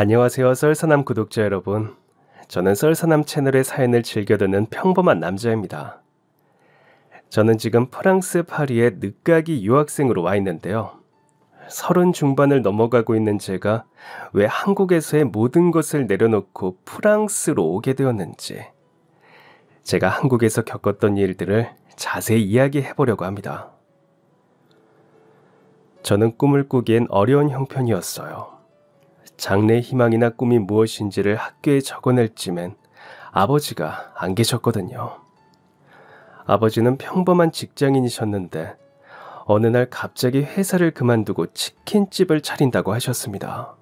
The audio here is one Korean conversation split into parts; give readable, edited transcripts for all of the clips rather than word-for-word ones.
안녕하세요, 썰사남 구독자 여러분. 저는 썰사남 채널의 사연을 즐겨 듣는 평범한 남자입니다. 저는 지금 프랑스 파리에 늦가기 유학생으로 와 있는데요. 30 중반을 넘어가고 있는 제가 왜 한국에서의 모든 것을 내려놓고 프랑스로 오게 되었는지, 제가 한국에서 겪었던 일들을 자세히 이야기해 보려고 합니다. 저는 꿈을 꾸기엔 어려운 형편이었어요. 장래 희망이나 꿈이 무엇인지를 학교에 적어낼 쯤엔 아버지가 안 계셨거든요. 아버지는 평범한 직장인이셨는데 어느 날 갑자기 회사를 그만두고 치킨집을 차린다고 하셨습니다.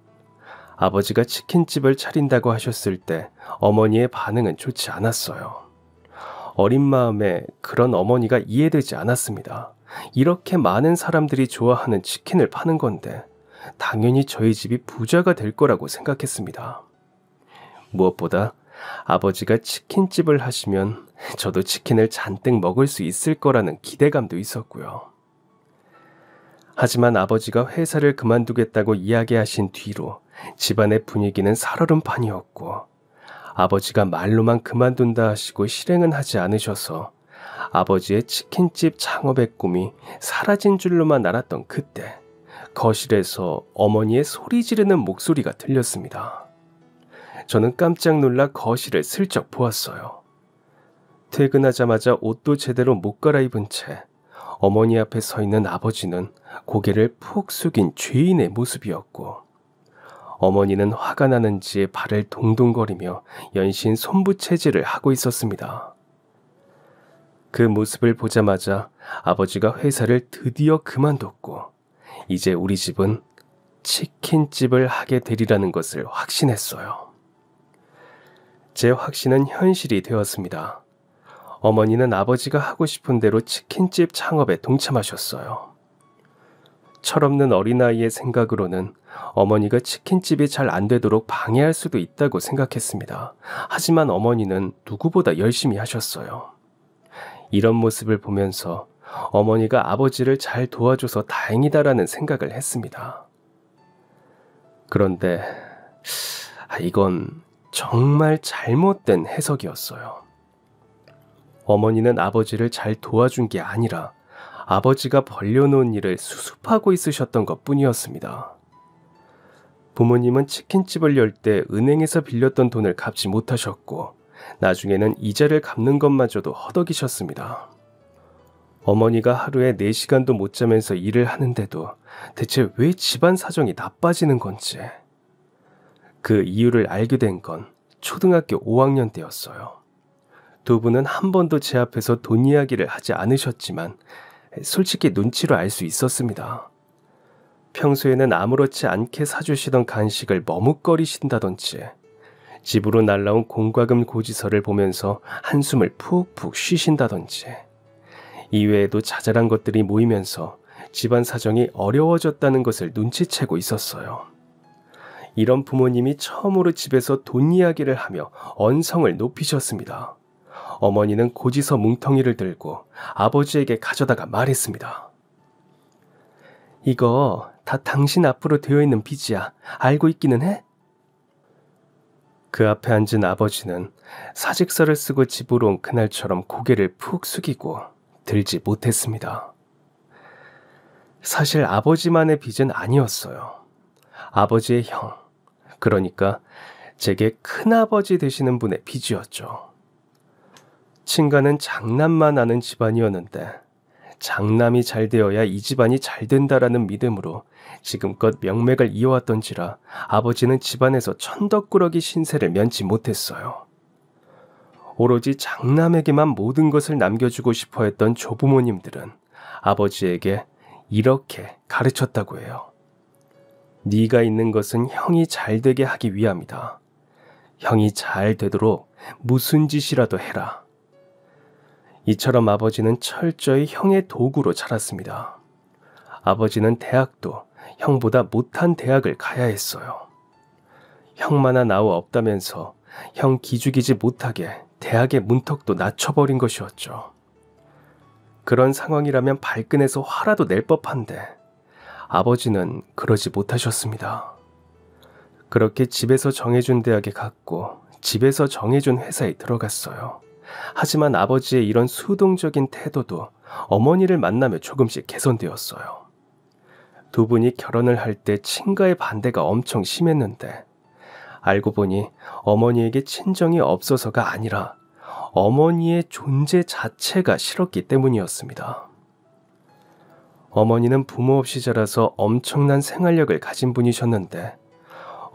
아버지가 치킨집을 차린다고 하셨을 때 어머니의 반응은 좋지 않았어요. 어린 마음에 그런 어머니가 이해되지 않았습니다. 이렇게 많은 사람들이 좋아하는 치킨을 파는 건데 당연히 저희 집이 부자가 될 거라고 생각했습니다. 무엇보다 아버지가 치킨집을 하시면 저도 치킨을 잔뜩 먹을 수 있을 거라는 기대감도 있었고요. 하지만 아버지가 회사를 그만두겠다고 이야기하신 뒤로 집안의 분위기는 살얼음판이었고, 아버지가 말로만 그만둔다 하시고 실행은 하지 않으셔서 아버지의 치킨집 창업의 꿈이 사라진 줄로만 알았던 그때, 거실에서 어머니의 소리 지르는 목소리가 들렸습니다. 저는 깜짝 놀라 거실을 슬쩍 보았어요. 퇴근하자마자 옷도 제대로 못 갈아입은 채 어머니 앞에 서 있는 아버지는 고개를 푹 숙인 죄인의 모습이었고, 어머니는 화가 나는지 발을 동동거리며 연신 손부채질을 하고 있었습니다. 그 모습을 보자마자 아버지가 회사를 드디어 그만뒀고 이제 우리 집은 치킨집을 하게 되리라는 것을 확신했어요. 제 확신은 현실이 되었습니다. 어머니는 아버지가 하고 싶은 대로 치킨집 창업에 동참하셨어요. 철없는 어린아이의 생각으로는 어머니가 치킨집이 잘 안 되도록 방해할 수도 있다고 생각했습니다. 하지만 어머니는 누구보다 열심히 하셨어요. 이런 모습을 보면서 어머니가 아버지를 잘 도와줘서 다행이다라는 생각을 했습니다. 그런데 이건 정말 잘못된 해석이었어요. 어머니는 아버지를 잘 도와준 게 아니라 아버지가 벌려놓은 일을 수습하고 있으셨던 것뿐이었습니다. 부모님은 치킨집을 열 때 은행에서 빌렸던 돈을 갚지 못하셨고, 나중에는 이자를 갚는 것마저도 허덕이셨습니다. 어머니가 하루에 4시간도 못 자면서 일을 하는데도 대체 왜 집안 사정이 나빠지는 건지, 그 이유를 알게 된 건 초등학교 5학년 때였어요. 두 분은 한 번도 제 앞에서 돈 이야기를 하지 않으셨지만 솔직히 눈치로 알 수 있었습니다. 평소에는 아무렇지 않게 사주시던 간식을 머뭇거리신다든지, 집으로 날라온 공과금 고지서를 보면서 한숨을 푹푹 쉬신다든지, 이외에도 자잘한 것들이 모이면서 집안 사정이 어려워졌다는 것을 눈치채고 있었어요. 이런 부모님이 처음으로 집에서 돈 이야기를 하며 언성을 높이셨습니다. 어머니는 고지서 뭉텅이를 들고 아버지에게 가져다가 말했습니다. 이거 다 당신 앞으로 되어 있는 빚이야. 알고 있기는 해? 그 앞에 앉은 아버지는 사직서를 쓰고 집으로 온 그날처럼 고개를 푹 숙이고 들지 못했습니다. 사실 아버지만의 빚은 아니었어요. 아버지의 형, 그러니까 제게 큰아버지 되시는 분의 빚이었죠. 친가는 장남만 아는 집안이었는데 장남이 잘 되어야 이 집안이 잘 된다라는 믿음으로 지금껏 명맥을 이어왔던지라 아버지는 집안에서 천덕꾸러기 신세를 면치 못했어요. 오로지 장남에게만 모든 것을 남겨주고 싶어 했던 조부모님들은 아버지에게 이렇게 가르쳤다고 해요. 네가 있는 것은 형이 잘 되게 하기 위함이다. 형이 잘 되도록 무슨 짓이라도 해라. 이처럼 아버지는 철저히 형의 도구로 자랐습니다. 아버지는 대학도 형보다 못한 대학을 가야 했어요. 형만한 아우 없다면서 형 기죽이지 못하게 대학의 문턱도 낮춰버린 것이었죠. 그런 상황이라면 발끈해서 화라도 낼 법한데 아버지는 그러지 못하셨습니다. 그렇게 집에서 정해준 대학에 갔고 집에서 정해준 회사에 들어갔어요. 하지만 아버지의 이런 수동적인 태도도 어머니를 만나며 조금씩 개선되었어요. 두 분이 결혼을 할 때 친가의 반대가 엄청 심했는데 알고 보니 어머니에게 친정이 없어서가 아니라 어머니의 존재 자체가 싫었기 때문이었습니다. 어머니는 부모 없이 자라서 엄청난 생활력을 가진 분이셨는데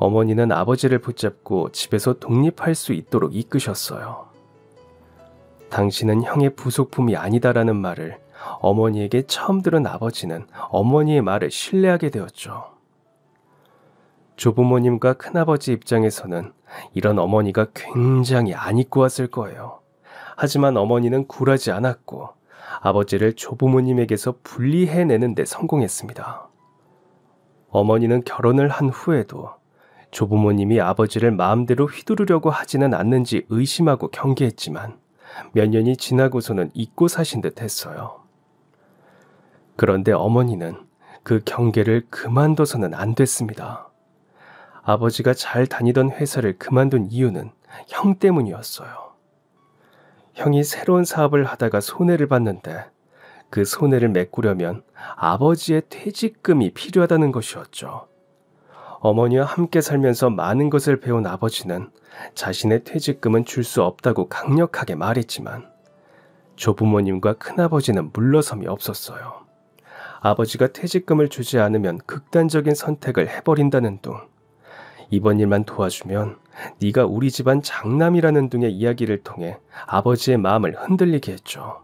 어머니는 아버지를 붙잡고 집에서 독립할 수 있도록 이끄셨어요. 당신은 형의 부속품이 아니다라는 말을 어머니에게 처음 들은 아버지는 어머니의 말을 신뢰하게 되었죠. 조부모님과 큰아버지 입장에서는 이런 어머니가 굉장히 안 입고 왔을 거예요. 하지만 어머니는 굴하지 않았고 아버지를 조부모님에게서 분리해내는 데 성공했습니다. 어머니는 결혼을 한 후에도 조부모님이 아버지를 마음대로 휘두르려고 하지는 않는지 의심하고 경계했지만 몇 년이 지나고서는 잊고 사신 듯 했어요. 그런데 어머니는 그 경계를 그만둬서는 안 됐습니다. 아버지가 잘 다니던 회사를 그만둔 이유는 형 때문이었어요. 형이 새로운 사업을 하다가 손해를 봤는데 그 손해를 메꾸려면 아버지의 퇴직금이 필요하다는 것이었죠. 어머니와 함께 살면서 많은 것을 배운 아버지는 자신의 퇴직금은 줄 수 없다고 강력하게 말했지만 조부모님과 큰아버지는 물러섬이 없었어요. 아버지가 퇴직금을 주지 않으면 극단적인 선택을 해버린다는 둥, 이번 일만 도와주면 네가 우리 집안 장남이라는 등의 이야기를 통해 아버지의 마음을 흔들리게 했죠.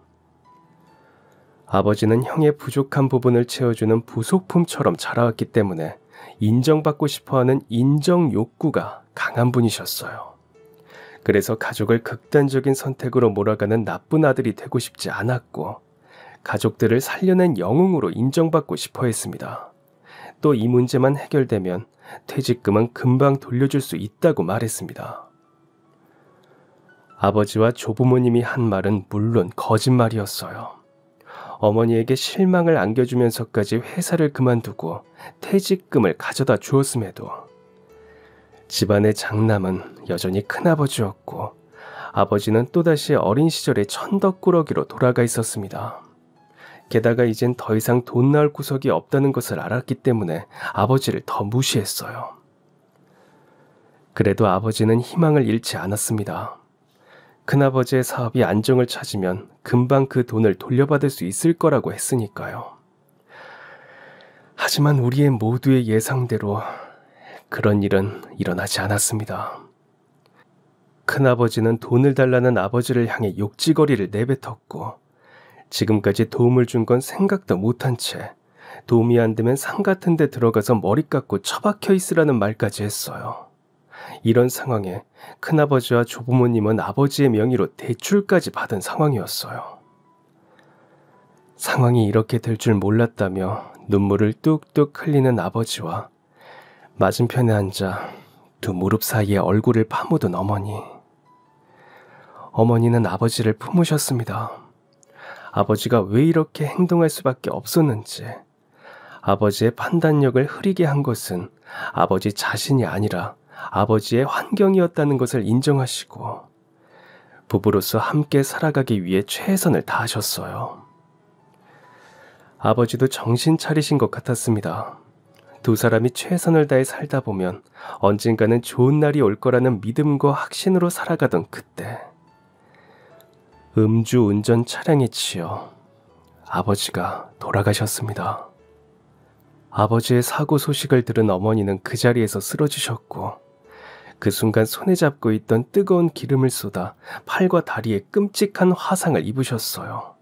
아버지는 형의 부족한 부분을 채워주는 부속품처럼 자라왔기 때문에 인정받고 싶어하는 인정 욕구가 강한 분이셨어요. 그래서 가족을 극단적인 선택으로 몰아가는 나쁜 아들이 되고 싶지 않았고 가족들을 살려낸 영웅으로 인정받고 싶어 했습니다. 또 이 문제만 해결되면 퇴직금은 금방 돌려줄 수 있다고 말했습니다. 아버지와 조부모님이 한 말은 물론 거짓말이었어요. 어머니에게 실망을 안겨주면서까지 회사를 그만두고 퇴직금을 가져다 주었음에도 집안의 장남은 여전히 큰아버지였고 아버지는 또다시 어린 시절의 천덕꾸러기로 돌아가 있었습니다. 게다가 이젠 더 이상 돈 나올 구석이 없다는 것을 알았기 때문에 아버지를 더 무시했어요. 그래도 아버지는 희망을 잃지 않았습니다. 큰아버지의 사업이 안정을 찾으면 금방 그 돈을 돌려받을 수 있을 거라고 했으니까요. 하지만 우리의 모두의 예상대로 그런 일은 일어나지 않았습니다. 큰아버지는 돈을 달라는 아버지를 향해 욕지거리를 내뱉었고 지금까지 도움을 준 건 생각도 못한 채 도움이 안 되면 산 같은 데 들어가서 머리 깎고 처박혀 있으라는 말까지 했어요. 이런 상황에 큰아버지와 조부모님은 아버지의 명의로 대출까지 받은 상황이었어요. 상황이 이렇게 될 줄 몰랐다며 눈물을 뚝뚝 흘리는 아버지와 맞은편에 앉아 두 무릎 사이에 얼굴을 파묻은 어머니. 어머니는 아버지를 품으셨습니다. 아버지가 왜 이렇게 행동할 수밖에 없었는지, 아버지의 판단력을 흐리게 한 것은 아버지 자신이 아니라 아버지의 환경이었다는 것을 인정하시고 부부로서 함께 살아가기 위해 최선을 다하셨어요. 아버지도 정신 차리신 것 같았습니다. 두 사람이 최선을 다해 살다 보면 언젠가는 좋은 날이 올 거라는 믿음과 확신으로 살아가던 그때 음주운전 차량에 치여 아버지가 돌아가셨습니다. 아버지의 사고 소식을 들은 어머니는 그 자리에서 쓰러지셨고 그 순간 손에 잡고 있던 뜨거운 기름을 쏟아 팔과 다리에 끔찍한 화상을 입으셨어요.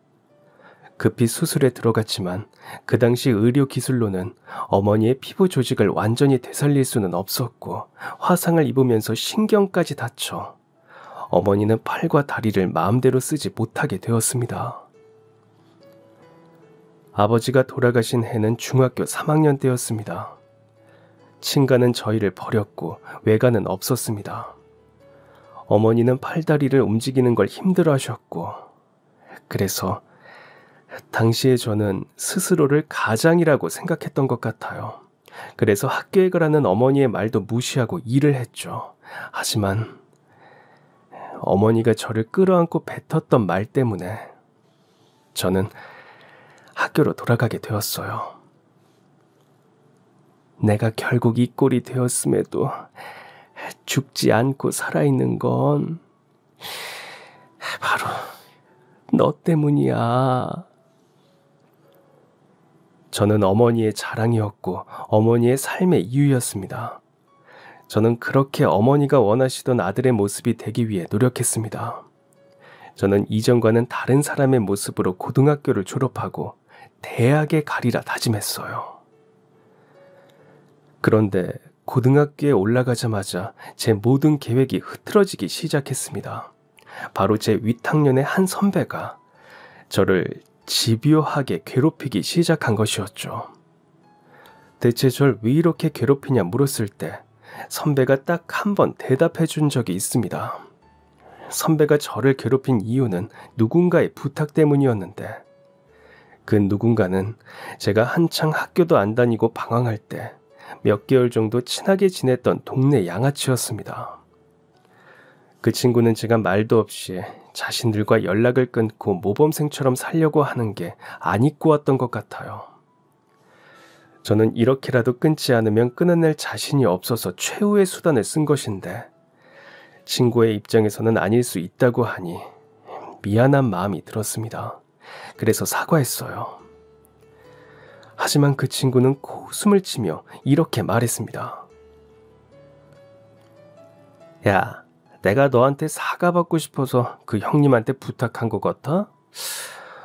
급히 수술에 들어갔지만 그 당시 의료 기술로는 어머니의 피부 조직을 완전히 되살릴 수는 없었고 화상을 입으면서 신경까지 다쳐 어머니는 팔과 다리를 마음대로 쓰지 못하게 되었습니다. 아버지가 돌아가신 해는 중학교 3학년 때였습니다. 친가는 저희를 버렸고 외가는 없었습니다. 어머니는 팔다리를 움직이는 걸 힘들어하셨고 그래서 당시에 저는 스스로를 가장이라고 생각했던 것 같아요. 그래서 학교에 가라는 어머니의 말도 무시하고 일을 했죠. 하지만 어머니가 저를 끌어안고 뱉었던 말 때문에 저는 학교로 돌아가게 되었어요. 내가 결국 이 꼴이 되었음에도 죽지 않고 살아있는 건 바로 너 때문이야. 저는 어머니의 자랑이었고 어머니의 삶의 이유였습니다. 저는 그렇게 어머니가 원하시던 아들의 모습이 되기 위해 노력했습니다. 저는 이전과는 다른 사람의 모습으로 고등학교를 졸업하고 대학에 가리라 다짐했어요. 그런데 고등학교에 올라가자마자 제 모든 계획이 흐트러지기 시작했습니다. 바로 제 윗학년의 한 선배가 저를 집요하게 괴롭히기 시작한 것이었죠. 대체 절 왜 이렇게 괴롭히냐 물었을 때 선배가 딱 한 번 대답해 준 적이 있습니다. 선배가 저를 괴롭힌 이유는 누군가의 부탁 때문이었는데 그 누군가는 제가 한창 학교도 안 다니고 방황할 때 몇 개월 정도 친하게 지냈던 동네 양아치였습니다. 그 친구는 제가 말도 없이 자신들과 연락을 끊고 모범생처럼 살려고 하는 게 안 잊고 왔던 것 같아요. 저는 이렇게라도 끊지 않으면 끊어낼 자신이 없어서 최후의 수단을 쓴 것인데 친구의 입장에서는 아닐 수 있다고 하니 미안한 마음이 들었습니다. 그래서 사과했어요. 하지만 그 친구는 코웃음을 치며 이렇게 말했습니다. 야, 내가 너한테 사과받고 싶어서 그 형님한테 부탁한 것 같아?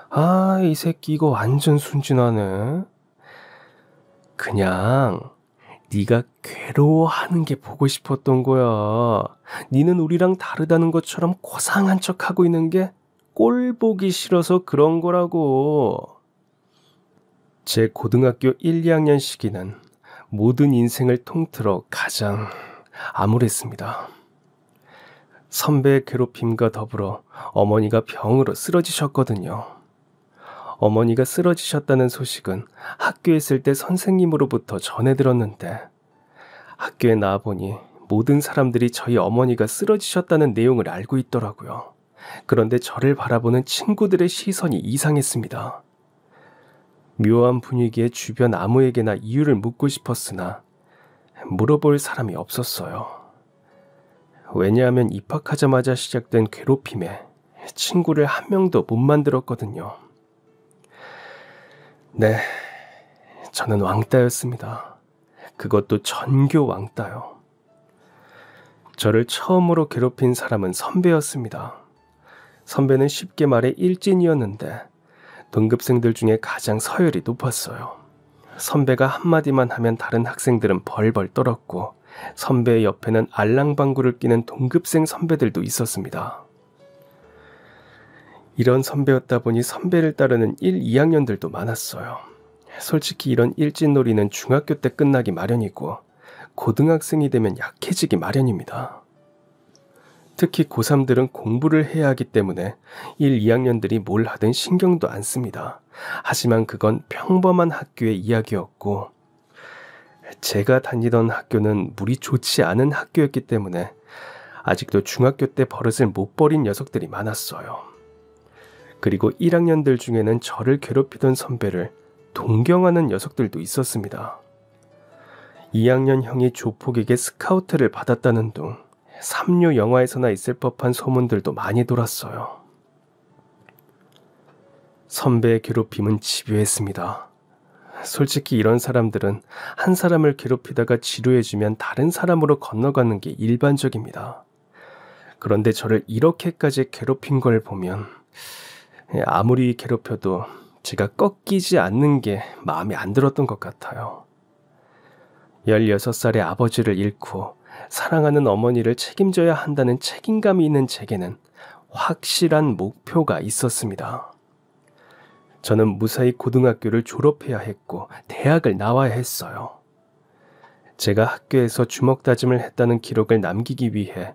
아, 이 새끼 이거 완전 순진하네. 그냥 네가 괴로워하는 게 보고 싶었던 거야. 니는 우리랑 다르다는 것처럼 고상한 척하고 있는 게 꼴 보기 싫어서 그런 거라고. 제 고등학교 1, 2학년 시기는 모든 인생을 통틀어 가장 암울했습니다. 선배의 괴롭힘과 더불어 어머니가 병으로 쓰러지셨거든요. 어머니가 쓰러지셨다는 소식은 학교에 있을 때 선생님으로부터 전해 들었는데 학교에 나와보니 모든 사람들이 저희 어머니가 쓰러지셨다는 내용을 알고 있더라고요. 그런데 저를 바라보는 친구들의 시선이 이상했습니다. 묘한 분위기에 주변 아무에게나 이유를 묻고 싶었으나 물어볼 사람이 없었어요. 왜냐하면 입학하자마자 시작된 괴롭힘에 친구를 한 명도 못 만들었거든요. 네, 저는 왕따였습니다. 그것도 전교 왕따요. 저를 처음으로 괴롭힌 사람은 선배였습니다. 선배는 쉽게 말해 일진이었는데 동급생들 중에 가장 서열이 높았어요. 선배가 한마디만 하면 다른 학생들은 벌벌 떨었고 선배의 옆에는 알랑방구를 끼는 동급생 선배들도 있었습니다. 이런 선배였다 보니 선배를 따르는 1, 2학년들도 많았어요. 솔직히 이런 일진놀이는 중학교 때 끝나기 마련이고 고등학생이 되면 약해지기 마련입니다. 특히 고3들은 공부를 해야 하기 때문에 1, 2학년들이 뭘 하든 신경도 안 씁니다. 하지만 그건 평범한 학교의 이야기였고 제가 다니던 학교는 물이 좋지 않은 학교였기 때문에 아직도 중학교 때 버릇을 못 버린 녀석들이 많았어요. 그리고 1학년들 중에는 저를 괴롭히던 선배를 동경하는 녀석들도 있었습니다. 2학년 형이 조폭에게 스카우트를 받았다는 둥 삼류 영화에서나 있을 법한 소문들도 많이 돌았어요. 선배의 괴롭힘은 집요했습니다. 솔직히 이런 사람들은 한 사람을 괴롭히다가 지루해지면 다른 사람으로 건너가는 게 일반적입니다. 그런데 저를 이렇게까지 괴롭힌 걸 보면 아무리 괴롭혀도 제가 꺾이지 않는 게 마음에 안 들었던 것 같아요. 16살의 아버지를 잃고 사랑하는 어머니를 책임져야 한다는 책임감이 있는 제게는 확실한 목표가 있었습니다. 저는 무사히 고등학교를 졸업해야 했고 대학을 나와야 했어요. 제가 학교에서 주먹다짐을 했다는 기록을 남기기 위해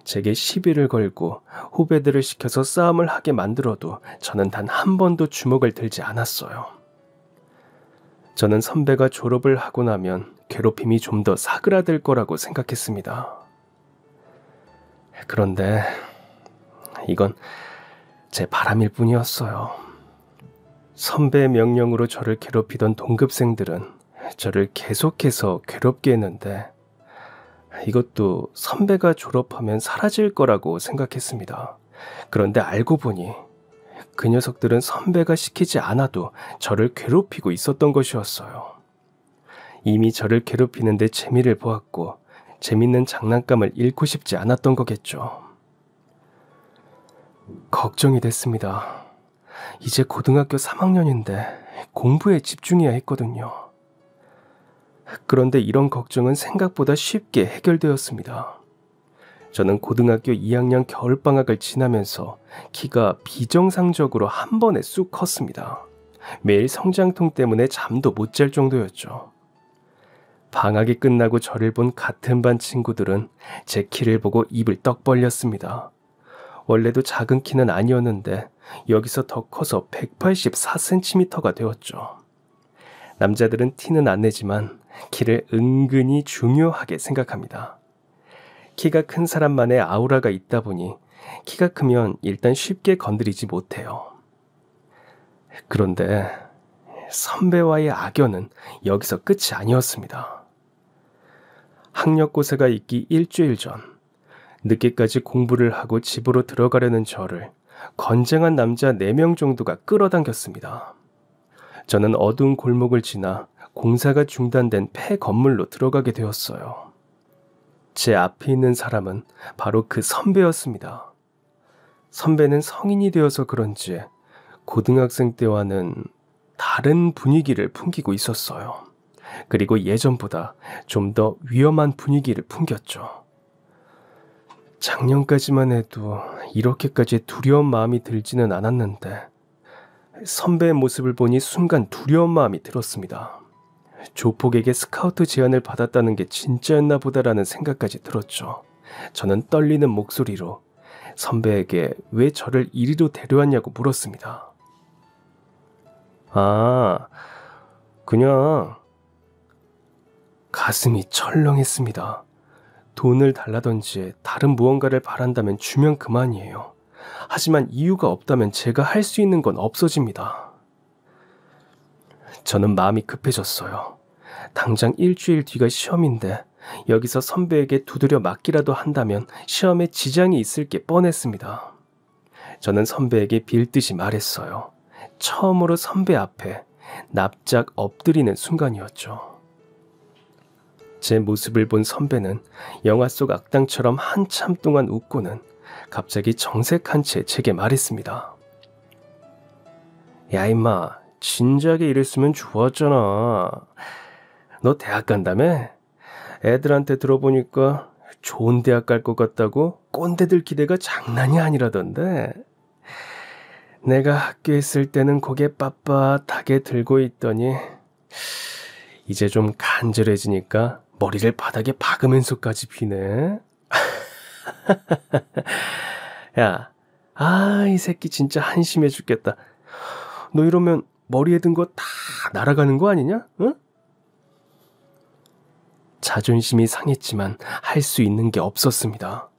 제게 시비를 걸고 후배들을 시켜서 싸움을 하게 만들어도 저는 단 한 번도 주먹을 들지 않았어요. 저는 선배가 졸업을 하고 나면 괴롭힘이 좀 더 사그라들 거라고 생각했습니다. 그런데 이건 제 바람일 뿐이었어요. 선배의 명령으로 저를 괴롭히던 동급생들은 저를 계속해서 괴롭게 했는데 이것도 선배가 졸업하면 사라질 거라고 생각했습니다. 그런데 알고 보니 그 녀석들은 선배가 시키지 않아도 저를 괴롭히고 있었던 것이었어요. 이미 저를 괴롭히는데 재미를 보았고 재밌는 장난감을 잃고 싶지 않았던 거겠죠. 걱정이 됐습니다. 이제 고등학교 3학년인데 공부에 집중해야 했거든요. 그런데 이런 걱정은 생각보다 쉽게 해결되었습니다. 저는 고등학교 2학년 겨울방학을 지나면서 키가 비정상적으로 한 번에 쑥 컸습니다. 매일 성장통 때문에 잠도 못 잘 정도였죠. 방학이 끝나고 저를 본 같은 반 친구들은 제 키를 보고 입을 떡 벌렸습니다. 원래도 작은 키는 아니었는데 여기서 더 커서 184cm가 되었죠. 남자들은 티는 안 내지만 키를 은근히 중요하게 생각합니다. 키가 큰 사람만의 아우라가 있다 보니 키가 크면 일단 쉽게 건드리지 못해요. 그런데 선배와의 악연은 여기서 끝이 아니었습니다. 학력고사가 있기 일주일 전, 늦게까지 공부를 하고 집으로 들어가려는 저를 건장한 남자 4명 정도가 끌어당겼습니다. 저는 어두운 골목을 지나 공사가 중단된 폐 건물로 들어가게 되었어요. 제 앞에 있는 사람은 바로 그 선배였습니다. 선배는 성인이 되어서 그런지 고등학생 때와는 다른 분위기를 풍기고 있었어요. 그리고 예전보다 좀 더 위험한 분위기를 풍겼죠. 작년까지만 해도 이렇게까지 두려운 마음이 들지는 않았는데 선배의 모습을 보니 순간 두려운 마음이 들었습니다. 조폭에게 스카우트 제안을 받았다는 게 진짜였나 보다라는 생각까지 들었죠. 저는 떨리는 목소리로 선배에게 왜 저를 이리로 데려왔냐고 물었습니다. 그냥 가슴이 철렁했습니다. 돈을 달라든지 다른 무언가를 바란다면 주면 그만이에요. 하지만 이유가 없다면 제가 할 수 있는 건 없어집니다. 저는 마음이 급해졌어요. 당장 일주일 뒤가 시험인데 여기서 선배에게 두드려 맞기라도 한다면 시험에 지장이 있을 게 뻔했습니다. 저는 선배에게 빌듯이 말했어요. 처음으로 선배 앞에 납작 엎드리는 순간이었죠. 제 모습을 본 선배는 영화 속 악당처럼 한참 동안 웃고는 갑자기 정색한 채 제게 말했습니다. 야 임마, 진작에 이랬으면 좋았잖아. 너 대학 간다며? 애들한테 들어보니까 좋은 대학 갈 것 같다고 꼰대들 기대가 장난이 아니라던데. 내가 학교에 있을 때는 고개 빳빳하게 들고 있더니 이제 좀 간절해지니까 머리를 바닥에 박으면서까지 비네. 야, 이 새끼 진짜 한심해 죽겠다. 너 이러면 머리에 든 거 다 날아가는 거 아니냐? 응? 자존심이 상했지만 할 수 있는 게 없었습니다.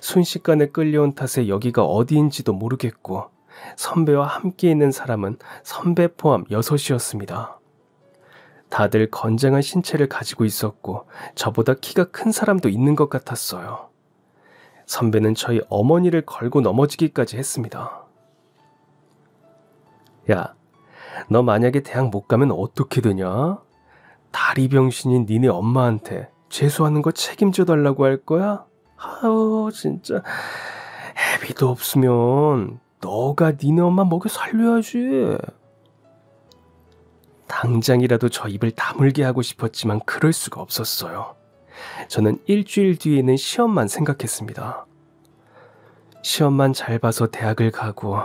순식간에 끌려온 탓에 여기가 어디인지도 모르겠고 선배와 함께 있는 사람은 선배 포함 6이었습니다. 다들 건장한 신체를 가지고 있었고 저보다 키가 큰 사람도 있는 것 같았어요. 선배는 저희 어머니를 걸고 넘어지기까지 했습니다. 야, 너 만약에 대학 못 가면 어떻게 되냐? 다리병신인 니네 엄마한테 재수하는 거 책임져 달라고 할 거야? 아우 진짜 애비도 없으면 너가 니네 엄마 먹여 살려야지. 당장이라도 저 입을 다물게 하고 싶었지만 그럴 수가 없었어요. 저는 일주일 뒤에는 시험만 생각했습니다. 시험만 잘 봐서 대학을 가고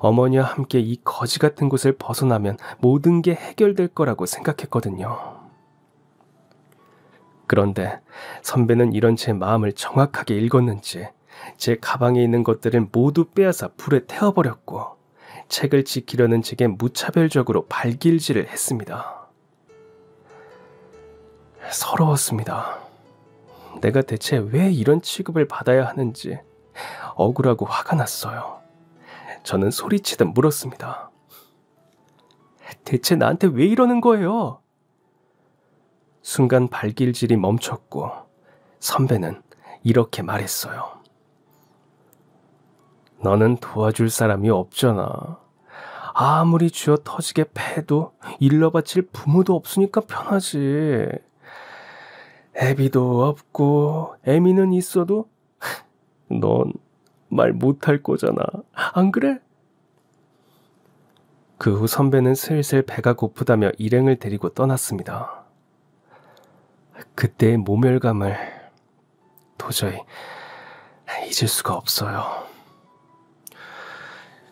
어머니와 함께 이 거지 같은 곳을 벗어나면 모든 게 해결될 거라고 생각했거든요. 그런데 선배는 이런 제 마음을 정확하게 읽었는지 제 가방에 있는 것들을 모두 빼앗아 불에 태워버렸고 책을 지키려는 제게 무차별적으로 발길질을 했습니다. 서러웠습니다. 내가 대체 왜 이런 취급을 받아야 하는지 억울하고 화가 났어요. 저는 소리치듯 물었습니다. 대체 나한테 왜 이러는 거예요? 순간 발길질이 멈췄고 선배는 이렇게 말했어요. 너는 도와줄 사람이 없잖아. 아무리 쥐어 터지게 패도 일러 바칠 부모도 없으니까 편하지. 애비도 없고 애미는 있어도 넌 말 못할 거잖아. 안 그래? 그 후 선배는 슬슬 배가 고프다며 일행을 데리고 떠났습니다. 그때의 모멸감을 도저히 잊을 수가 없어요.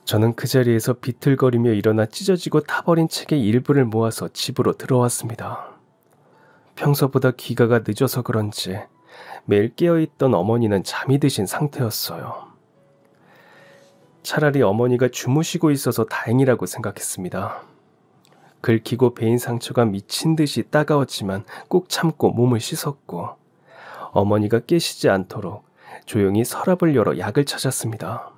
저는 그 자리에서 비틀거리며 일어나 찢어지고 타버린 책의 일부를 모아서 집으로 들어왔습니다. 평소보다 귀가가 늦어서 그런지 매일 깨어있던 어머니는 잠이 드신 상태였어요. 차라리 어머니가 주무시고 있어서 다행이라고 생각했습니다. 긁히고 베인 상처가 미친 듯이 따가웠지만 꼭 참고 몸을 씻었고 어머니가 깨시지 않도록 조용히 서랍을 열어 약을 찾았습니다.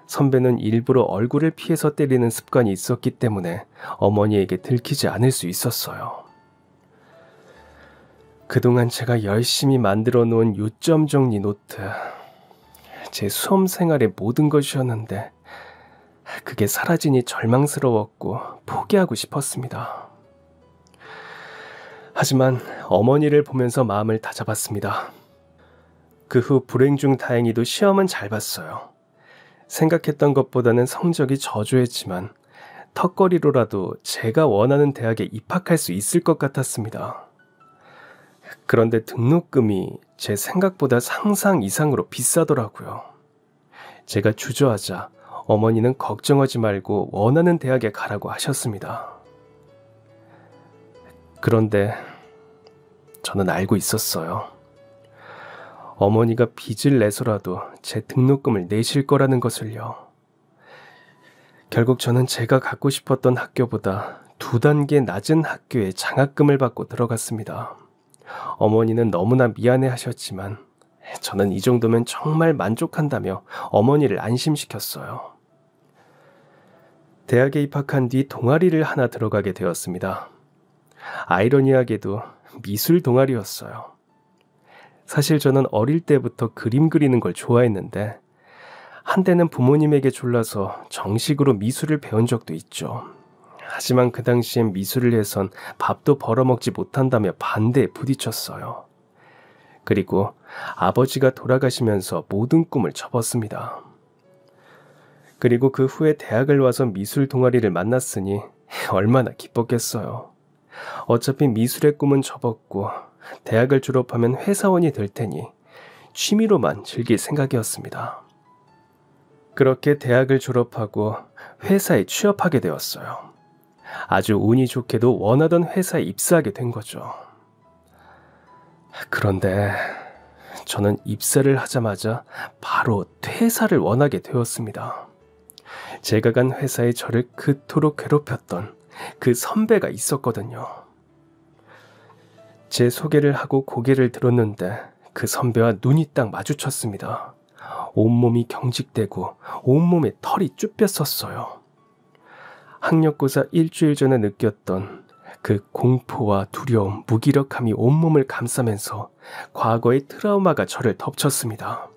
선배는 일부러 얼굴을 피해서 때리는 습관이 있었기 때문에 어머니에게 들키지 않을 수 있었어요. 그동안 제가 열심히 만들어 놓은 요점 정리 노트, 제 수험 생활의 모든 것이었는데 그게 사라지니 절망스러웠고 포기하고 싶었습니다. 하지만 어머니를 보면서 마음을 다잡았습니다. 그 후 불행 중 다행히도 시험은 잘 봤어요. 생각했던 것보다는 성적이 저조했지만 턱걸이로라도 제가 원하는 대학에 입학할 수 있을 것 같았습니다. 그런데 등록금이 제 생각보다 상상 이상으로 비싸더라고요. 제가 주저하자 어머니는 걱정하지 말고 원하는 대학에 가라고 하셨습니다. 그런데 저는 알고 있었어요. 어머니가 빚을 내서라도 제 등록금을 내실 거라는 것을요. 결국 저는 제가 갖고 싶었던 학교보다 2단계 낮은 학교에 장학금을 받고 들어갔습니다. 어머니는 너무나 미안해 하셨지만 저는 이 정도면 정말 만족한다며 어머니를 안심시켰어요. 대학에 입학한 뒤 동아리를 하나 들어가게 되었습니다. 아이러니하게도 미술 동아리였어요. 사실 저는 어릴 때부터 그림 그리는 걸 좋아했는데 한때는 부모님에게 졸라서 정식으로 미술을 배운 적도 있죠. 하지만 그 당시엔 미술을 해선 밥도 벌어먹지 못한다며 반대에 부딪혔어요. 그리고 아버지가 돌아가시면서 모든 꿈을 접었습니다. 그리고 그 후에 대학을 와서 미술 동아리를 만났으니 얼마나 기뻤겠어요. 어차피 미술의 꿈은 접었고 대학을 졸업하면 회사원이 될 테니 취미로만 즐길 생각이었습니다. 그렇게 대학을 졸업하고 회사에 취업하게 되었어요. 아주 운이 좋게도 원하던 회사에 입사하게 된 거죠. 그런데 저는 입사를 하자마자 바로 퇴사를 원하게 되었습니다. 제가 간 회사에 저를 그토록 괴롭혔던 그 선배가 있었거든요. 제 소개를 하고 고개를 들었는데 그 선배와 눈이 딱 마주쳤습니다. 온몸이 경직되고 온몸에 털이 쭈뼛었어요. 학력고사 일주일 전에 느꼈던 그 공포와 두려움, 무기력함이 온몸을 감싸면서 과거의 트라우마가 저를 덮쳤습니다.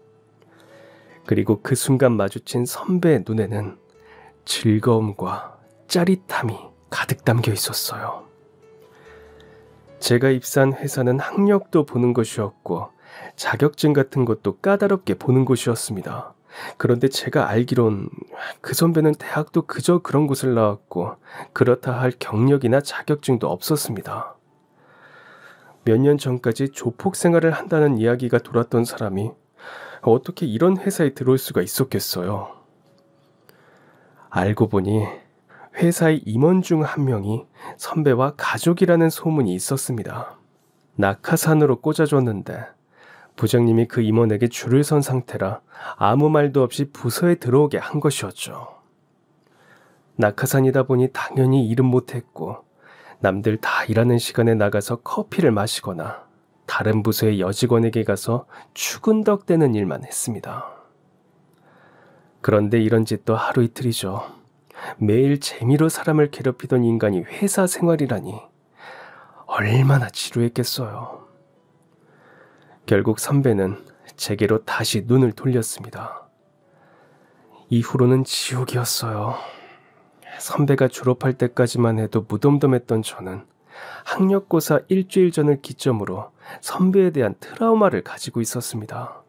그리고 그 순간 마주친 선배의 눈에는 즐거움과 짜릿함이 가득 담겨 있었어요. 제가 입사한 회사는 학력도 보는 것이었고 자격증 같은 것도 까다롭게 보는 곳이었습니다. 그런데 제가 알기론 그 선배는 대학도 그저 그런 곳을 나왔고 그렇다 할 경력이나 자격증도 없었습니다. 몇 년 전까지 조폭 생활을 한다는 이야기가 돌았던 사람이 어떻게 이런 회사에 들어올 수가 있었겠어요. 알고 보니 회사의 임원 중 한 명이 선배와 가족이라는 소문이 있었습니다. 낙하산으로 꽂아줬는데 부장님이 그 임원에게 줄을 선 상태라 아무 말도 없이 부서에 들어오게 한 것이었죠. 낙하산이다 보니 당연히 일은 못했고 남들 다 일하는 시간에 나가서 커피를 마시거나 다른 부서의 여직원에게 가서 추근덕대는 일만 했습니다. 그런데 이런 짓도 하루 이틀이죠. 매일 재미로 사람을 괴롭히던 인간이 회사 생활이라니 얼마나 지루했겠어요. 결국 선배는 제게로 다시 눈을 돌렸습니다. 이후로는 지옥이었어요. 선배가 졸업할 때까지만 해도 무덤덤했던 저는 학력고사 일주일 전을 기점으로 선배에 대한 트라우마를 가지고 있었습니다.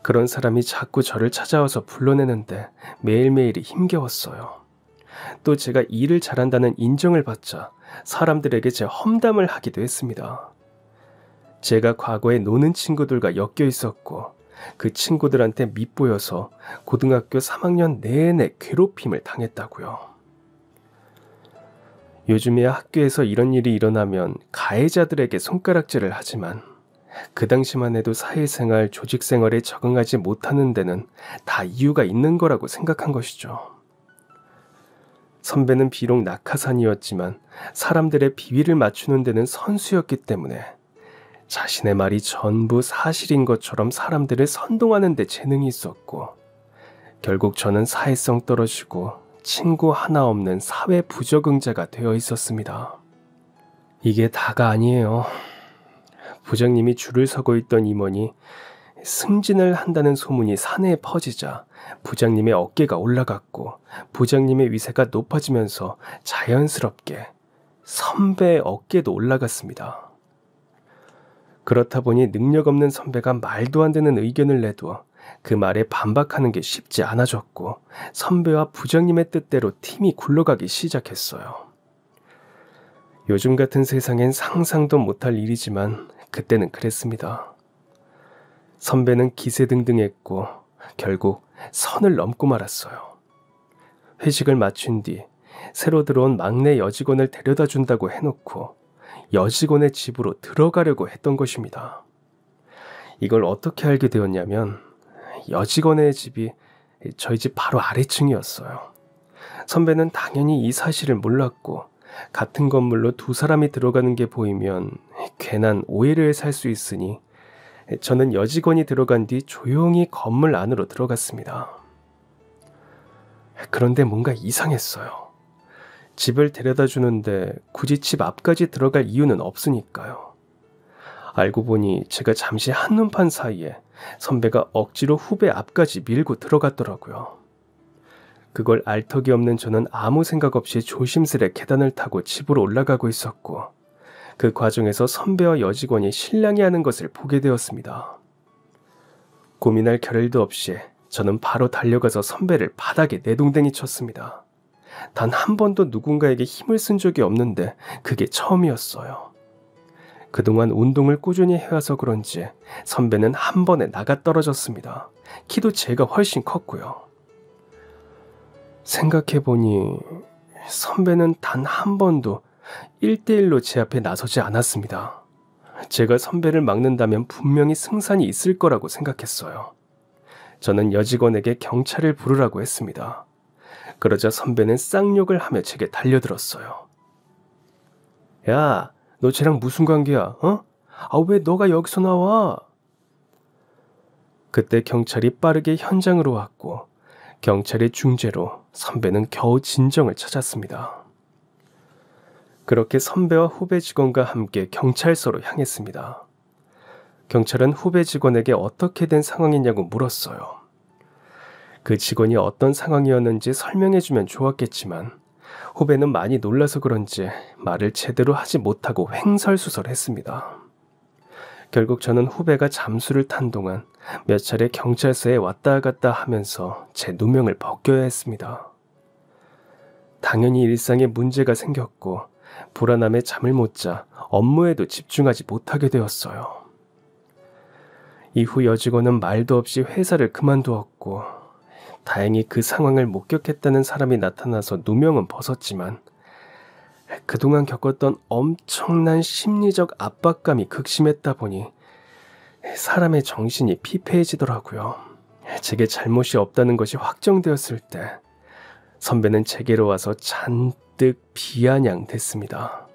그런 사람이 자꾸 저를 찾아와서 불러내는데 매일매일이 힘겨웠어요. 또 제가 일을 잘한다는 인정을 받자 사람들에게 제 험담을 하기도 했습니다. 제가 과거에 노는 친구들과 엮여 있었고 그 친구들한테 밉보여서 고등학교 3학년 내내 괴롭힘을 당했다고요. 요즘에야 학교에서 이런 일이 일어나면 가해자들에게 손가락질을 하지만 그 당시만 해도 사회생활, 조직생활에 적응하지 못하는 데는 다 이유가 있는 거라고 생각한 것이죠. 선배는 비록 낙하산이었지만 사람들의 비위를 맞추는 데는 선수였기 때문에 자신의 말이 전부 사실인 것처럼 사람들을 선동하는 데 재능이 있었고 결국 저는 사회성 떨어지고 친구 하나 없는 사회 부적응자가 되어 있었습니다. 이게 다가 아니에요. 부장님이 줄을 서고 있던 임원이 승진을 한다는 소문이 사내에 퍼지자 부장님의 어깨가 올라갔고 부장님의 위세가 높아지면서 자연스럽게 선배의 어깨도 올라갔습니다. 그렇다 보니 능력 없는 선배가 말도 안 되는 의견을 내도 그 말에 반박하는 게 쉽지 않아졌고 선배와 부장님의 뜻대로 팀이 굴러가기 시작했어요. 요즘 같은 세상엔 상상도 못할 일이지만 그때는 그랬습니다. 선배는 기세등등했고 결국 선을 넘고 말았어요. 회식을 마친 뒤 새로 들어온 막내 여직원을 데려다 준다고 해놓고 여직원의 집으로 들어가려고 했던 것입니다. 이걸 어떻게 알게 되었냐면 여직원의 집이 저희 집 바로 아래층이었어요. 선배는 당연히 이 사실을 몰랐고 같은 건물로 두 사람이 들어가는 게 보이면 괜한 오해를 살 수 있으니 저는 여직원이 들어간 뒤 조용히 건물 안으로 들어갔습니다. 그런데 뭔가 이상했어요. 집을 데려다 주는데 굳이 집 앞까지 들어갈 이유는 없으니까요. 알고 보니 제가 잠시 한눈판 사이에 선배가 억지로 후배 앞까지 밀고 들어갔더라고요. 그걸 알 턱이 없는 저는 아무 생각 없이 조심스레 계단을 타고 집으로 올라가고 있었고 그 과정에서 선배와 여직원이 실랑이 하는 것을 보게 되었습니다. 고민할 겨를도 없이 저는 바로 달려가서 선배를 바닥에 내동댕이 쳤습니다. 단 한 번도 누군가에게 힘을 쓴 적이 없는데 그게 처음이었어요. 그동안 운동을 꾸준히 해와서 그런지 선배는 한 번에 나가 떨어졌습니다. 키도 제가 훨씬 컸고요. 생각해보니 선배는 단 한 번도 1대1로 제 앞에 나서지 않았습니다. 제가 선배를 막는다면 분명히 승산이 있을 거라고 생각했어요. 저는 여직원에게 경찰을 부르라고 했습니다. 그러자 선배는 쌍욕을 하며 제게 달려들었어요. 야, 너 쟤랑 무슨 관계야? 어? 왜 너가 여기서 나와? 그때 경찰이 빠르게 현장으로 왔고 경찰의 중재로 선배는 겨우 진정을 찾았습니다. 그렇게 선배와 후배 직원과 함께 경찰서로 향했습니다. 경찰은 후배 직원에게 어떻게 된 상황이냐고 물었어요. 그 직원이 어떤 상황이었는지 설명해주면 좋았겠지만 후배는 많이 놀라서 그런지 말을 제대로 하지 못하고 횡설수설했습니다. 결국 저는 후배가 잠수를 탄 동안 몇 차례 경찰서에 왔다 갔다 하면서 제 누명을 벗겨야 했습니다. 당연히 일상에 문제가 생겼고 불안함에 잠을 못 자 업무에도 집중하지 못하게 되었어요. 이후 여직원은 말도 없이 회사를 그만두었고 다행히 그 상황을 목격했다는 사람이 나타나서 누명은 벗었지만 그동안 겪었던 엄청난 심리적 압박감이 극심했다 보니 사람의 정신이 피폐해지더라고요. 제게 잘못이 없다는 것이 확정되었을 때 선배는 제게로 와서 잔뜩 잔뜩 비아냥됐습니다.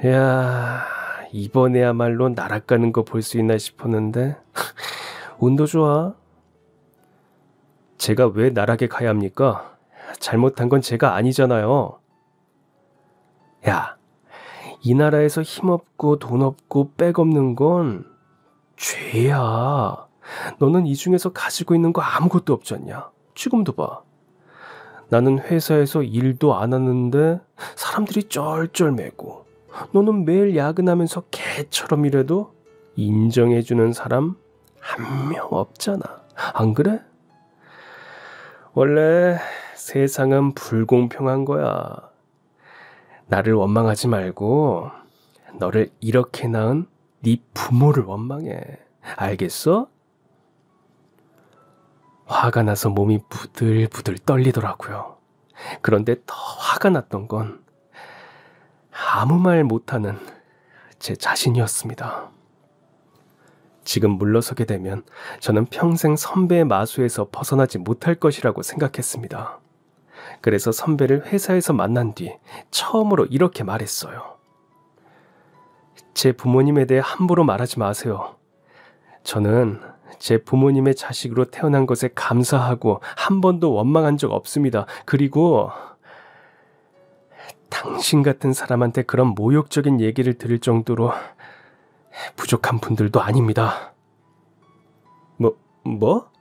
야, 이번에야말로 날아가는 거 볼 수 있나 싶었는데 운도 좋아. 제가 왜 나락에 가야 합니까? 잘못한 건 제가 아니잖아요. 야, 이 나라에서 힘없고 돈 없고 백 없는 건 죄야. 너는 이 중에서 가지고 있는 거 아무것도 없잖냐. 지금도 봐. 나는 회사에서 일도 안 하는데 사람들이 쩔쩔매고, 너는 매일 야근하면서 개처럼 일해도 인정해주는 사람 한 명 없잖아. 안 그래? 원래 세상은 불공평한 거야. 나를 원망하지 말고 너를 이렇게 낳은 네 부모를 원망해. 알겠어? 화가 나서 몸이 부들부들 떨리더라고요. 그런데 더 화가 났던 건 아무 말 못하는 제 자신이었습니다. 지금 물러서게 되면 저는 평생 선배의 마수에서 벗어나지 못할 것이라고 생각했습니다. 그래서 선배를 회사에서 만난 뒤 처음으로 이렇게 말했어요. 제 부모님에 대해 함부로 말하지 마세요. 저는 제 부모님의 자식으로 태어난 것에 감사하고 한 번도 원망한 적 없습니다. 그리고 당신 같은 사람한테 그런 모욕적인 얘기를 들을 정도로 부족한 분들도 아닙니다. 뭐?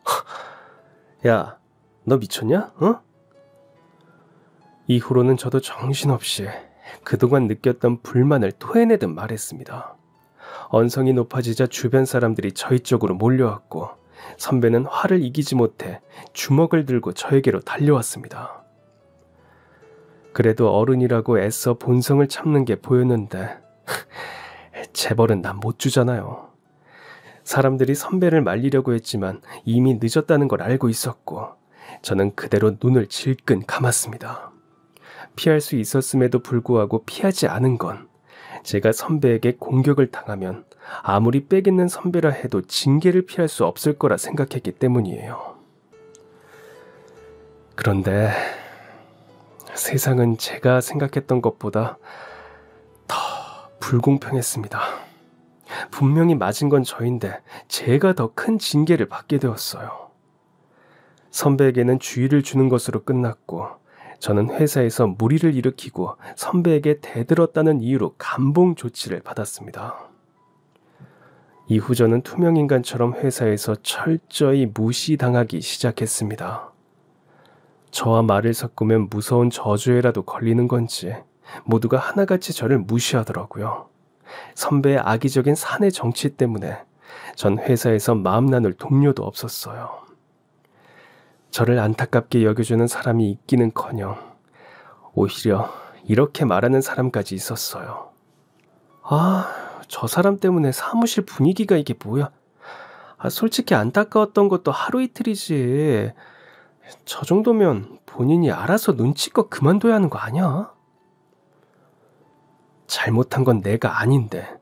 야, 너 미쳤냐? 어? 이후로는 저도 정신없이 그동안 느꼈던 불만을 토해내듯 말했습니다. 언성이 높아지자 주변 사람들이 저희 쪽으로 몰려왔고, 선배는 화를 이기지 못해 주먹을 들고 저에게로 달려왔습니다. 그래도 어른이라고 애써 본성을 참는 게 보였는데 재벌은 난 못 주잖아요. 사람들이 선배를 말리려고 했지만 이미 늦었다는 걸 알고 있었고, 저는 그대로 눈을 질끈 감았습니다. 피할 수 있었음에도 불구하고 피하지 않은 건 제가 선배에게 공격을 당하면 아무리 빽 있는 선배라 해도 징계를 피할 수 없을 거라 생각했기 때문이에요. 그런데 세상은 제가 생각했던 것보다 더 불공평했습니다. 분명히 맞은 건 저인데 제가 더 큰 징계를 받게 되었어요. 선배에게는 주의를 주는 것으로 끝났고, 저는 회사에서 물의를 일으키고 선배에게 대들었다는 이유로 감봉 조치를 받았습니다. 이후 저는 투명인간처럼 회사에서 철저히 무시당하기 시작했습니다. 저와 말을 섞으면 무서운 저주에라도 걸리는 건지 모두가 하나같이 저를 무시하더라고요. 선배의 악의적인 사내 정치 때문에 전 회사에서 마음 나눌 동료도 없었어요. 저를 안타깝게 여겨주는 사람이 있기는커녕 오히려 이렇게 말하는 사람까지 있었어요. 저 사람 때문에 사무실 분위기가 이게 뭐야? 솔직히 안타까웠던 것도 하루 이틀이지. 저 정도면 본인이 알아서 눈치껏 그만둬야 하는 거 아니야? 잘못한 건 내가 아닌데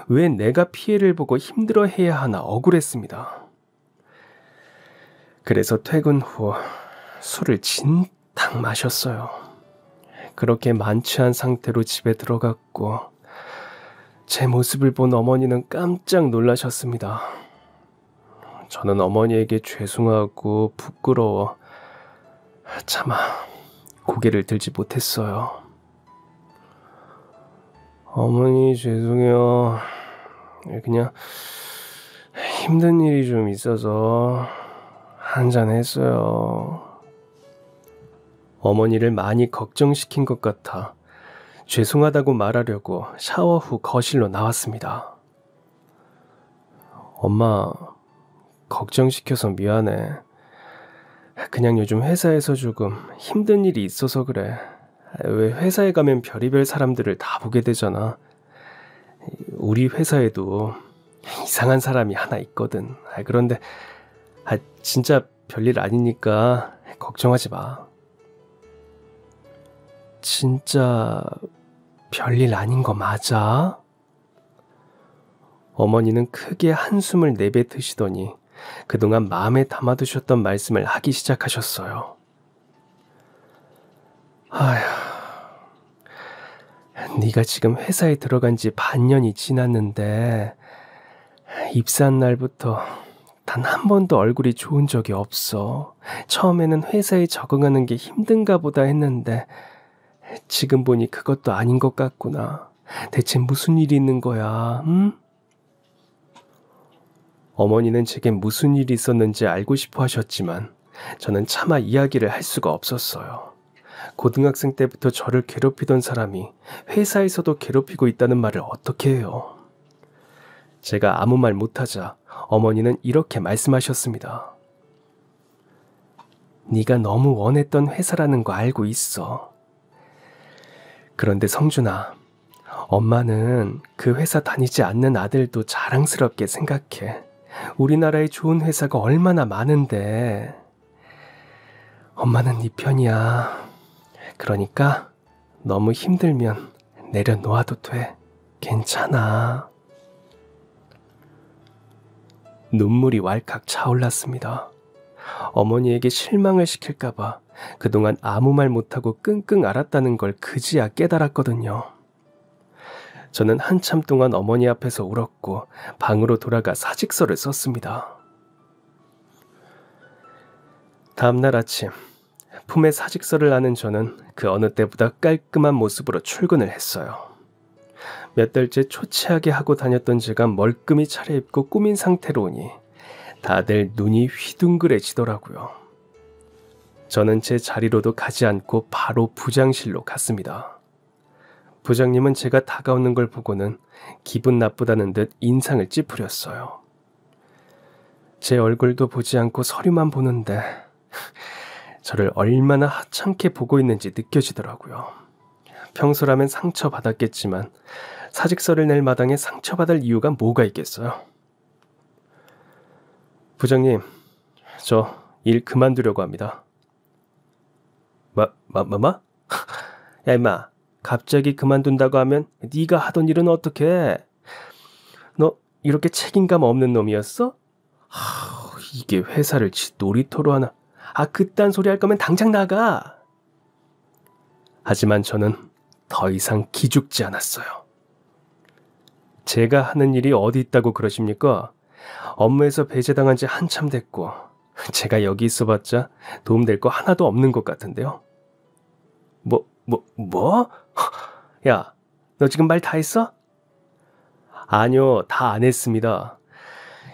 왜 내가 피해를 보고 힘들어해야 하나 억울했습니다. 그래서 퇴근 후 술을 진탕 마셨어요. 그렇게 만취한 상태로 집에 들어갔고, 제 모습을 본 어머니는 깜짝 놀라셨습니다. 저는 어머니에게 죄송하고 부끄러워 차마 고개를 들지 못했어요. 어머니 죄송해요. 그냥 힘든 일이 좀 있어서 한잔 했어요. 어머니를 많이 걱정시킨 것 같아 죄송하다고 말하려고 샤워 후 거실로 나왔습니다. 엄마, 걱정시켜서 미안해. 그냥 요즘 회사에서 조금 힘든 일이 있어서 그래. 왜 회사에 가면 별의별 사람들을 다 보게 되잖아. 우리 회사에도 이상한 사람이 하나 있거든. 그런데 진짜 별일 아니니까 걱정하지 마. 진짜 별일 아닌 거 맞아? 어머니는 크게 한숨을 내뱉으시더니 그동안 마음에 담아두셨던 말씀을 하기 시작하셨어요. 아휴, 네가 지금 회사에 들어간 지 반년이 지났는데 입사한 날부터 단 한 번도 얼굴이 좋은 적이 없어. 처음에는 회사에 적응하는 게 힘든가 보다 했는데 지금 보니 그것도 아닌 것 같구나. 대체 무슨 일이 있는 거야, 응? 어머니는 제게 무슨 일이 있었는지 알고 싶어 하셨지만 저는 차마 이야기를 할 수가 없었어요. 고등학생 때부터 저를 괴롭히던 사람이 회사에서도 괴롭히고 있다는 말을 어떻게 해요? 제가 아무 말 못하자 어머니는 이렇게 말씀하셨습니다. 네가 너무 원했던 회사라는 거 알고 있어. 그런데 성준아, 엄마는 그 회사 다니지 않는 아들도 자랑스럽게 생각해. 우리나라에 좋은 회사가 얼마나 많은데. 엄마는 네 편이야. 그러니까 너무 힘들면 내려놓아도 돼. 괜찮아. 눈물이 왈칵 차올랐습니다. 어머니에게 실망을 시킬까봐 그동안 아무 말 못하고 끙끙 앓았다는 걸 그제야 깨달았거든요. 저는 한참 동안 어머니 앞에서 울었고 방으로 돌아가 사직서를 썼습니다. 다음날 아침, 품에 사직서를 안은 저는 그 어느 때보다 깔끔한 모습으로 출근을 했어요. 몇 달째 초췌하게 하고 다녔던 제가 멀끔히 차려입고 꾸민 상태로 오니 다들 눈이 휘둥그레지더라고요. 저는 제 자리로도 가지 않고 바로 부장실로 갔습니다. 부장님은 제가 다가오는 걸 보고는 기분 나쁘다는 듯 인상을 찌푸렸어요. 제 얼굴도 보지 않고 서류만 보는데 저를 얼마나 하찮게 보고 있는지 느껴지더라고요. 평소라면 상처받았겠지만 사직서를 낼 마당에 상처받을 이유가 뭐가 있겠어요? 부장님, 저 일 그만두려고 합니다. 뭐? 야 임마, 갑자기 그만둔다고 하면 네가 하던 일은 어떡해? 너 이렇게 책임감 없는 놈이었어? 이게 회사를 지 놀이터로 하나? 그딴 소리 할 거면 당장 나가! 하지만 저는 더 이상 기죽지 않았어요. 제가 하는 일이 어디 있다고 그러십니까? 업무에서 배제당한 지 한참 됐고 제가 여기 있어봤자 도움될 거 하나도 없는 것 같은데요. 뭐? 야, 너 지금 말 다 했어? 아니요, 다 안 했습니다.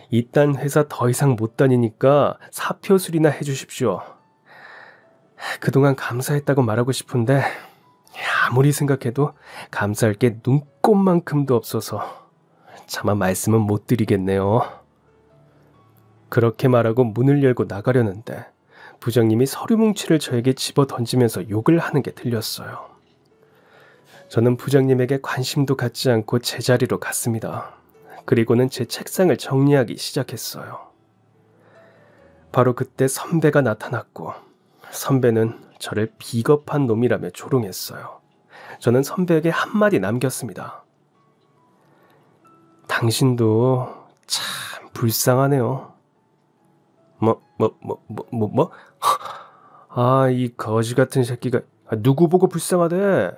이딴 회사 더 이상 못 다니니까 사표 수리나 해주십시오. 그동안 감사했다고 말하고 싶은데 아무리 생각해도 감사할 게 눈꼽만큼도 없어서 차마 말씀은 못 드리겠네요. 그렇게 말하고 문을 열고 나가려는데 부장님이 서류 뭉치를 저에게 집어 던지면서 욕을 하는 게 들렸어요. 저는 부장님에게 관심도 갖지 않고 제자리로 갔습니다. 그리고는 제 책상을 정리하기 시작했어요. 바로 그때 선배가 나타났고 선배는 저를 비겁한 놈이라며 조롱했어요. 저는 선배에게 한마디 남겼습니다. 당신도 참 불쌍하네요. 뭐? 이 거지 같은 새끼가 누구 보고 불쌍하대?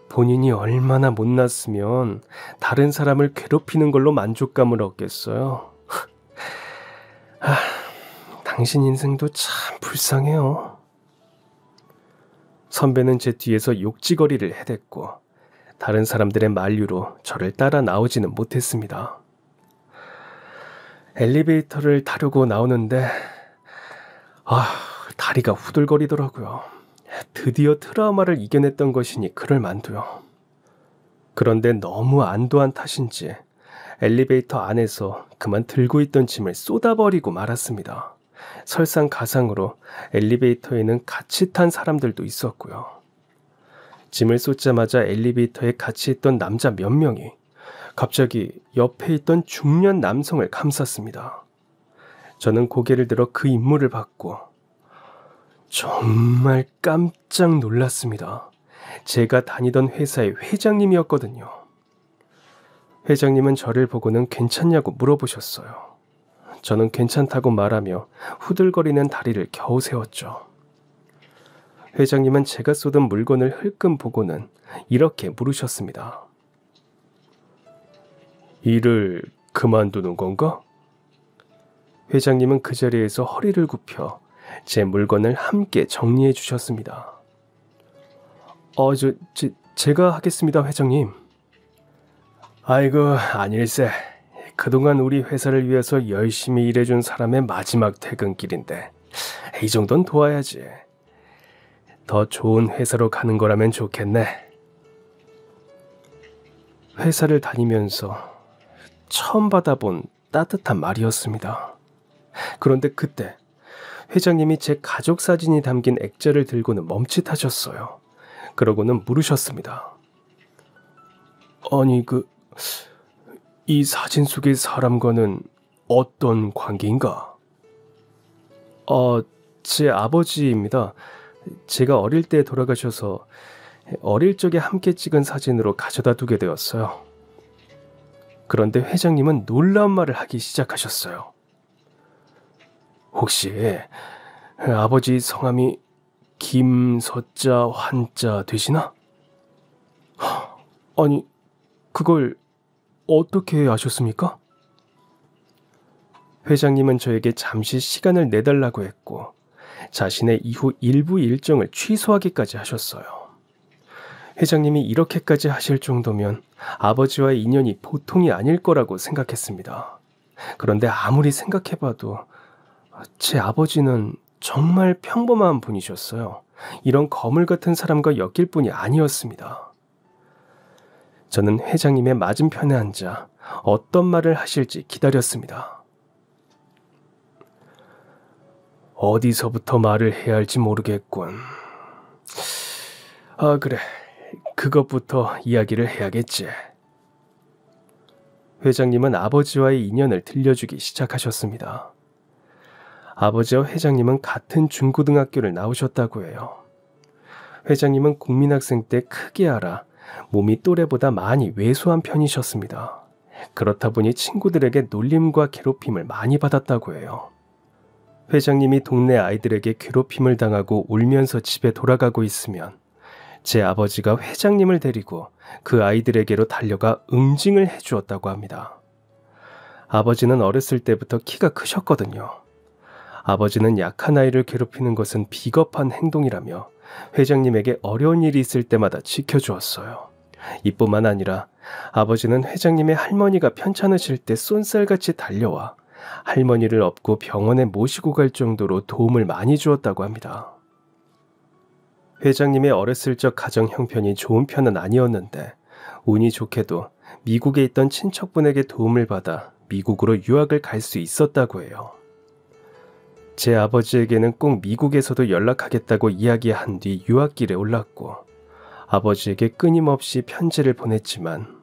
본인이 얼마나 못났으면 다른 사람을 괴롭히는 걸로 만족감을 얻겠어요. 당신 인생도 참 불쌍해요. 선배는 제 뒤에서 욕지거리를 해댔고 다른 사람들의 만류로 저를 따라 나오지는 못했습니다. 엘리베이터를 타려고 나오는데 다리가 후들거리더라고요. 드디어 트라우마를 이겨냈던 것이니 그럴 만도요. 그런데 너무 안도한 탓인지 엘리베이터 안에서 그만 들고 있던 짐을 쏟아버리고 말았습니다. 설상가상으로 엘리베이터에는 같이 탄 사람들도 있었고요. 짐을 쏟자마자 엘리베이터에 같이 있던 남자 몇 명이 갑자기 옆에 있던 중년 남성을 감쌌습니다. 저는 고개를 들어 그 인물을 봤고 정말 깜짝 놀랐습니다. 제가 다니던 회사의 회장님이었거든요. 회장님은 저를 보고는 괜찮냐고 물어보셨어요. 저는 괜찮다고 말하며 후들거리는 다리를 겨우 세웠죠. 회장님은 제가 쏟은 물건을 흘끔 보고는 이렇게 물으셨습니다. 일을 그만두는 건가? 회장님은 그 자리에서 허리를 굽혀 제 물건을 함께 정리해 주셨습니다. 제가 하겠습니다, 회장님. 아이고, 아닐세. 그동안 우리 회사를 위해서 열심히 일해준 사람의 마지막 퇴근길인데 이 정도는 도와야지. 더 좋은 회사로 가는 거라면 좋겠네. 회사를 다니면서 처음 받아본 따뜻한 말이었습니다. 그런데 그때 회장님이 제 가족 사진이 담긴 액자를 들고는 멈칫하셨어요. 그러고는 물으셨습니다. 아니, 이 사진 속의 사람과는 어떤 관계인가? 제 아버지입니다. 제가 어릴 때 돌아가셔서 어릴 적에 함께 찍은 사진으로 가져다 두게 되었어요. 그런데 회장님은 놀라운 말을 하기 시작하셨어요. 혹시 아버지 성함이 김서자 환자 되시나? 아니, 그걸 어떻게 아셨습니까? 회장님은 저에게 잠시 시간을 내달라고 했고 자신의 이후 일부 일정을 취소하기까지 하셨어요. 회장님이 이렇게까지 하실 정도면 아버지와의 인연이 보통이 아닐 거라고 생각했습니다. 그런데 아무리 생각해봐도 제 아버지는 정말 평범한 분이셨어요. 이런 거물 같은 사람과 엮일 분이 아니었습니다. 저는 회장님의 맞은편에 앉아 어떤 말을 하실지 기다렸습니다. 어디서부터 말을 해야 할지 모르겠군. 그래. 그것부터 이야기를 해야겠지. 회장님은 아버지와의 인연을 들려주기 시작하셨습니다. 아버지와 회장님은 같은 중고등학교를 나오셨다고 해요. 회장님은 국민학생 때 크게 알아 몸이 또래보다 많이 왜소한 편이셨습니다. 그렇다 보니 친구들에게 놀림과 괴롭힘을 많이 받았다고 해요. 회장님이 동네 아이들에게 괴롭힘을 당하고 울면서 집에 돌아가고 있으면 제 아버지가 회장님을 데리고 그 아이들에게로 달려가 응징을 해주었다고 합니다. 아버지는 어렸을 때부터 키가 크셨거든요. 아버지는 약한 아이를 괴롭히는 것은 비겁한 행동이라며 회장님에게 어려운 일이 있을 때마다 지켜주었어요. 이뿐만 아니라 아버지는 회장님의 할머니가 편찮으실 때 쏜살같이 달려와 할머니를 업고 병원에 모시고 갈 정도로 도움을 많이 주었다고 합니다. 회장님의 어렸을 적 가정 형편이 좋은 편은 아니었는데 운이 좋게도 미국에 있던 친척분에게 도움을 받아 미국으로 유학을 갈 수 있었다고 해요. 제 아버지에게는 꼭 미국에서도 연락하겠다고 이야기한 뒤 유학길에 올랐고 아버지에게 끊임없이 편지를 보냈지만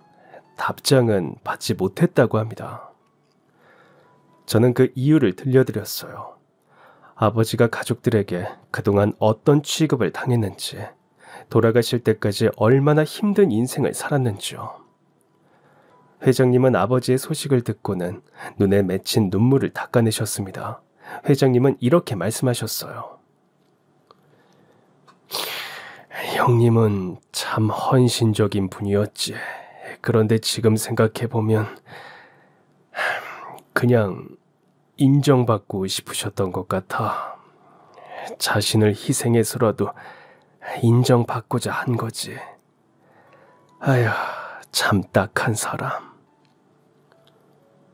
답장은 받지 못했다고 합니다. 저는 그 이유를 들려드렸어요. 아버지가 가족들에게 그동안 어떤 취급을 당했는지, 돌아가실 때까지 얼마나 힘든 인생을 살았는지요. 회장님은 아버지의 소식을 듣고는 눈에 맺힌 눈물을 닦아내셨습니다. 회장님은 이렇게 말씀하셨어요. 형님은 참 헌신적인 분이었지. 그런데 지금 생각해보면 그냥 인정받고 싶으셨던 것 같아. 자신을 희생해서라도 인정받고자 한 거지. 아휴, 참 딱한 사람.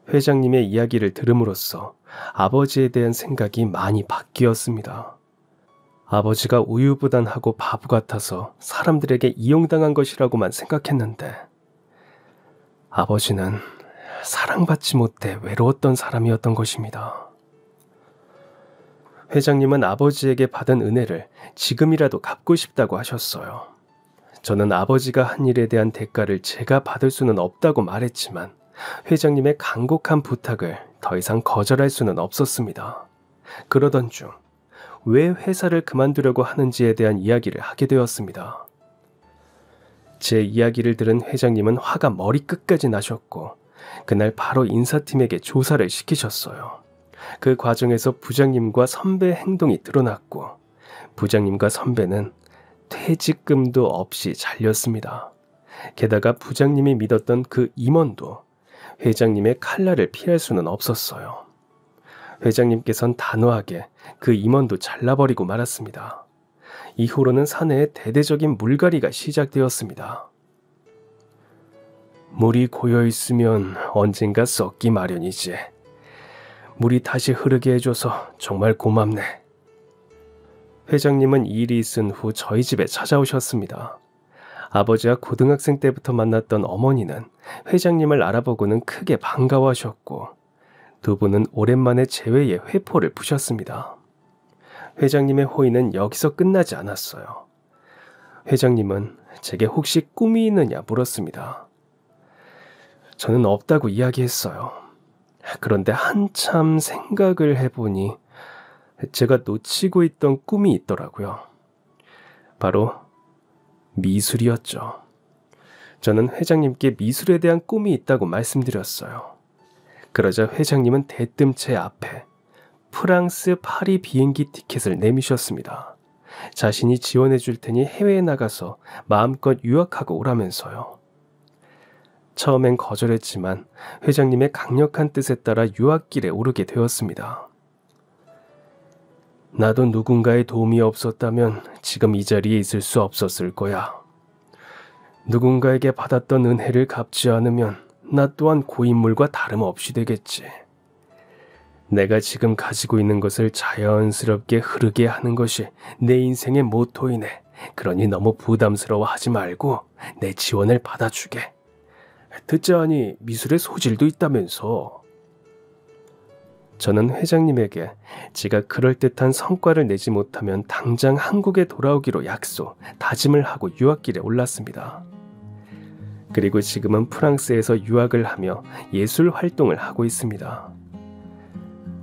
회장님의 이야기를 들음으로써 아버지에 대한 생각이 많이 바뀌었습니다. 아버지가 우유부단하고 바보 같아서 사람들에게 이용당한 것이라고만 생각했는데 아버지는 사랑받지 못해 외로웠던 사람이었던 것입니다. 회장님은 아버지에게 받은 은혜를 지금이라도 갚고 싶다고 하셨어요. 저는 아버지가 한 일에 대한 대가를 제가 받을 수는 없다고 말했지만 회장님의 간곡한 부탁을 더 이상 거절할 수는 없었습니다. 그러던 중 왜 회사를 그만두려고 하는지에 대한 이야기를 하게 되었습니다. 제 이야기를 들은 회장님은 화가 머리끝까지 나셨고 그날 바로 인사팀에게 조사를 시키셨어요. 그 과정에서 부장님과 선배 행동이 드러났고 부장님과 선배는 퇴직금도 없이 잘렸습니다. 게다가 부장님이 믿었던 그 임원도 회장님의 칼날을 피할 수는 없었어요. 회장님께선 단호하게 그 임원도 잘라버리고 말았습니다. 이후로는 사내에 대대적인 물갈이가 시작되었습니다. 물이 고여있으면 언젠가 썩기 마련이지. 물이 다시 흐르게 해줘서 정말 고맙네. 회장님은 일이 있은 후 저희 집에 찾아오셨습니다. 아버지와 고등학생 때부터 만났던 어머니는 회장님을 알아보고는 크게 반가워하셨고 두 분은 오랜만에 재회의 회포를 푸셨습니다. 회장님의 호의는 여기서 끝나지 않았어요. 회장님은 제게 혹시 꿈이 있느냐 물었습니다. 저는 없다고 이야기했어요. 그런데 한참 생각을 해보니 제가 놓치고 있던 꿈이 있더라고요. 바로 미술이었죠. 저는 회장님께 미술에 대한 꿈이 있다고 말씀드렸어요. 그러자 회장님은 대뜸 제 앞에 프랑스 파리 비행기 티켓을 내미셨습니다. 자신이 지원해 줄 테니 해외에 나가서 마음껏 유학하고 오라면서요. 처음엔 거절했지만 회장님의 강력한 뜻에 따라 유학길에 오르게 되었습니다. 나도 누군가의 도움이 없었다면 지금 이 자리에 있을 수 없었을 거야. 누군가에게 받았던 은혜를 갚지 않으면 나 또한 고인물과 다름없이 되겠지. 내가 지금 가지고 있는 것을 자연스럽게 흐르게 하는 것이 내 인생의 모토이네. 그러니 너무 부담스러워하지 말고 내 지원을 받아주게. 듣자 하니 미술에 소질도 있다면서. 저는 회장님에게 제가 그럴듯한 성과를 내지 못하면 당장 한국에 돌아오기로 다짐을 하고 유학길에 올랐습니다. 그리고 지금은 프랑스에서 유학을 하며 예술 활동을 하고 있습니다.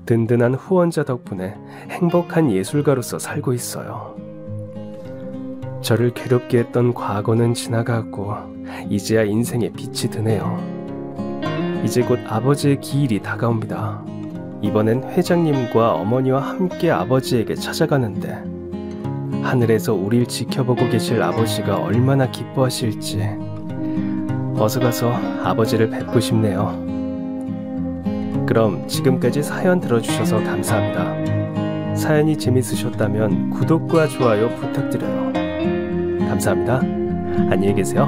든든한 후원자 덕분에 행복한 예술가로서 살고 있어요. 저를 괴롭게 했던 과거는 지나가고 이제야 인생에 빛이 드네요. 이제 곧 아버지의 기일이 다가옵니다. 이번엔 회장님과 어머니와 함께 아버지에게 찾아가는데 하늘에서 우릴 지켜보고 계실 아버지가 얼마나 기뻐하실지 어서 가서 아버지를 뵙고 싶네요. 그럼 지금까지 사연 들어주셔서 감사합니다. 사연이 재밌으셨다면 구독과 좋아요 부탁드려요. 감사합니다. 안녕히 계세요.